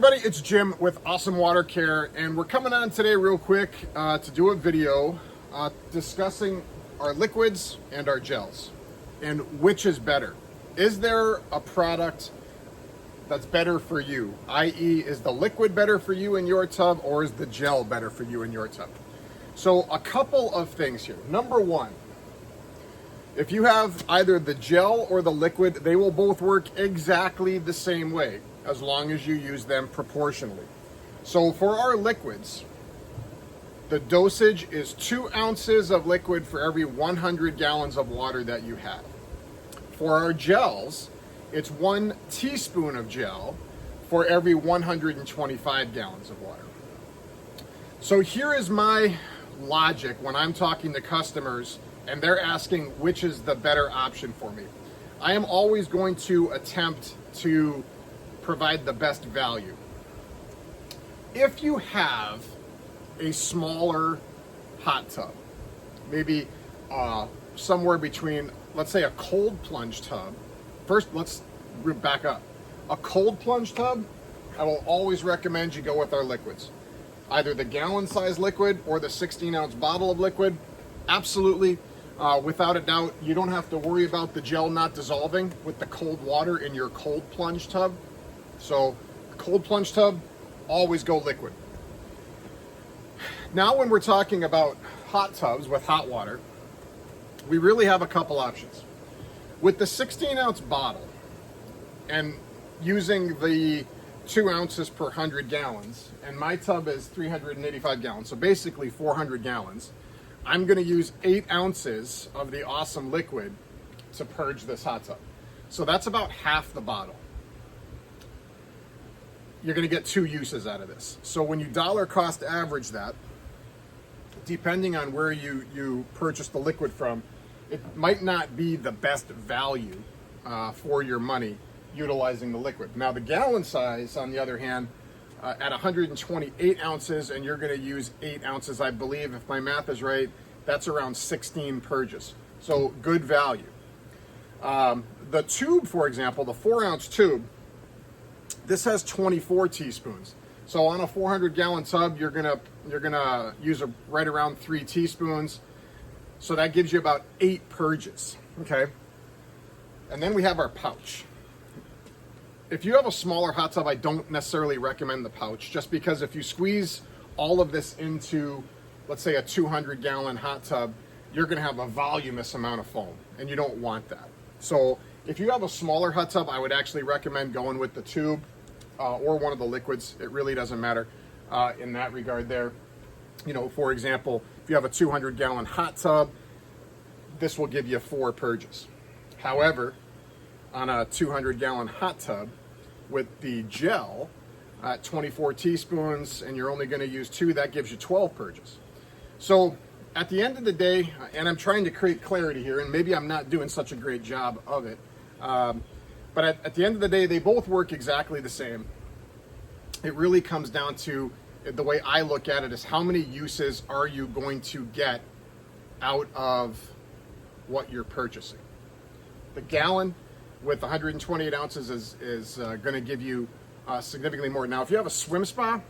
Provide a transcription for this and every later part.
everybody, it's Jim with Awesome Water Care, and we're coming on today real quick to do a video discussing our liquids and our gels and which is better. Is there a product that's better for you? i.e., is the liquid better for you in your tub, or is the gel better for you in your tub? So a couple of things here. Number one, if you have either the gel or the liquid, they will both work exactly the same way as long as you use them proportionally. So for our liquids, the dosage is 2 ounces of liquid for every 100 gallons of water that you have. For our gels, it's 1 teaspoon of gel for every 125 gallons of water. So here is my logic when I'm talking to customers and they're asking which is the better option for me. I am always going to attempt to provide the best value. If you have a smaller hot tub, maybe somewhere between, let's say, a cold plunge tub. First, let's back up. A cold plunge tub, I will always recommend you go with our liquids. Either the gallon size liquid or the 16-ounce bottle of liquid. Absolutely, without a doubt, you don't have to worry about the gel not dissolving with the cold water in your cold plunge tub. So, cold plunge tub, always go liquid. Now when we're talking about hot tubs with hot water, we really have a couple options. With the 16-ounce bottle and using the 2 ounces per 100 gallons, and my tub is 385 gallons, so basically 400 gallons, I'm going to use 8 ounces of the Awesome liquid to purge this hot tub. So that's about half the bottle. You're going to get 2 uses out of this. So when you dollar cost average that, depending on where you purchase the liquid from, it might not be the best value for your money utilizing the liquid. Now the gallon size, on the other hand, at 128 ounces, and you're going to use 8 ounces, I believe, if my math is right, that's around 16 purges. So good value. The tube, for example, the 4-ounce tube, this has 24 teaspoons. So on a 400-gallon tub, you're gonna use right around 3 teaspoons. So that gives you about 8 purges. Okay. And then we have our pouch. If you have a smaller hot tub, I don't necessarily recommend the pouch, just because if you squeeze all of this into, let's say, a 200-gallon hot tub, you're gonna have a voluminous amount of foam, and you don't want that. So if you have a smaller hot tub, I would actually recommend going with the tube or one of the liquids. It really doesn't matter in that regard there. You know, for example, if you have a 200-gallon hot tub, this will give you 4 purges. However, on a 200-gallon hot tub with the gel at 24 teaspoons, and you're only going to use 2, that gives you 12 purges. So at the end of the day, and I'm trying to create clarity here, and maybe I'm not doing such a great job of it, but at the end of the day, they both work exactly the same. It really comes down to, the way I look at it, is how many uses are you going to get out of what you're purchasing. The gallon with 128 ounces is going to give you significantly more. Now, if you have a swim spa,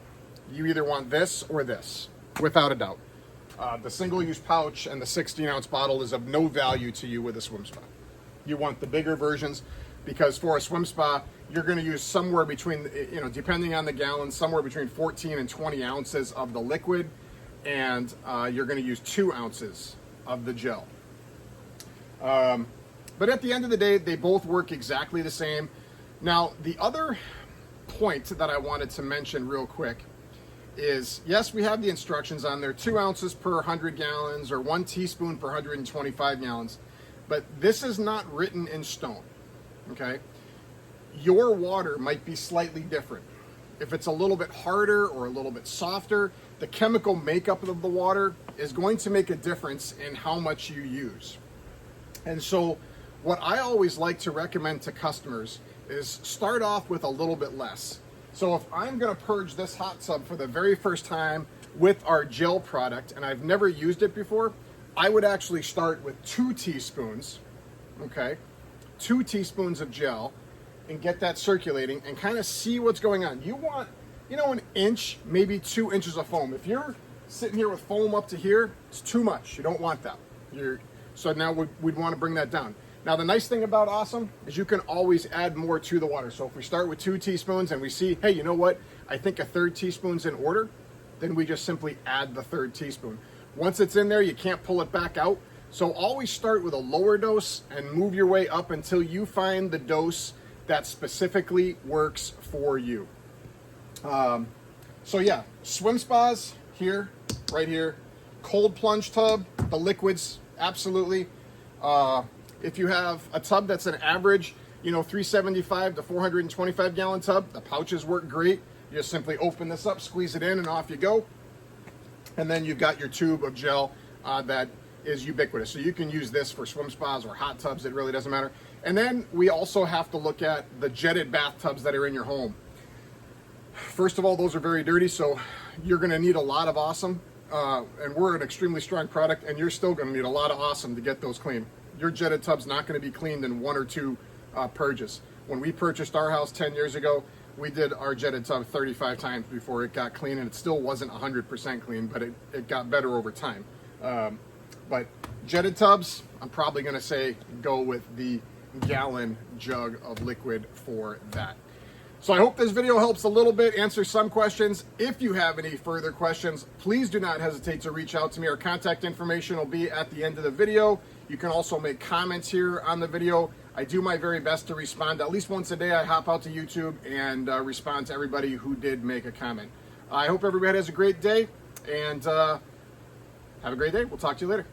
you either want this or this, without a doubt. The single-use pouch and the 16-ounce bottle is of no value to you with a swim spa. You want the bigger versions, because for a swim spa, you're going to use somewhere between, depending on the gallon, somewhere between 14 and 20 ounces of the liquid, and you're going to use 2 ounces of the gel. But at the end of the day, they both work exactly the same. Now, the other point that I wanted to mention real quick is, yes, we have the instructions on there, 2 ounces per 100 gallons or 1 teaspoon per 125 gallons, but this is not written in stone, okay? Your water might be slightly different. If it's a little bit harder or a little bit softer, the chemical makeup of the water is going to make a difference in how much you use. And so what I always like to recommend to customers is start off with a little bit less. So if I'm going to purge this hot tub for the very first time with our gel product, and I've never used it before, I would actually start with 2 teaspoons, okay? 2 teaspoons of gel, and get that circulating and kind of see what's going on. You want you know, an inch, maybe 2 inches of foam. If you're sitting here with foam up to here, it's too much. You don't want that. So now we'd want to bring that down. Now the nice thing about Ahh-some is you can always add more to the water. So if we start with 2 teaspoons and we see, hey, you know what? I think a 1/3 teaspoon's in order, then we just simply add the 1/3 teaspoon. Once it's in there, you can't pull it back out. So always start with a lower dose and move your way up until you find the dose that specifically works for you. So yeah, swim spas here, right here. Cold plunge tub, the liquids, absolutely. If you have a tub that's an average, you know, 375 to 425 gallon tub, the pouches work great. You just simply open this up, squeeze it in, and off you go. And then you've got your tube of gel that is ubiquitous. So you can use this for swim spas or hot tubs, it really doesn't matter. And then we also have to look at the jetted bathtubs that are in your home. First of all, those are very dirty, so you're gonna need a lot of Ahh-some. And we're an extremely strong product, and you're still gonna need a lot of Ahh-some to get those clean. Your jetted tub's not gonna be cleaned in 1 or 2 purges. When we purchased our house 10 years ago, we did our jetted tub 35 times before it got clean, and it still wasn't 100% clean, but it got better over time. But jetted tubs, I'm probably gonna say go with the gallon jug of liquid for that. So I hope this video helps a little bit, answer some questions. If you have any further questions, please do not hesitate to reach out to me. Our contact information will be at the end of the video. You can also make comments here on the video. I do my very best to respond. At least once a day, I hop out to YouTube and respond to everybody who did make a comment. I hope everybody has a great day, and have a great day. We'll talk to you later.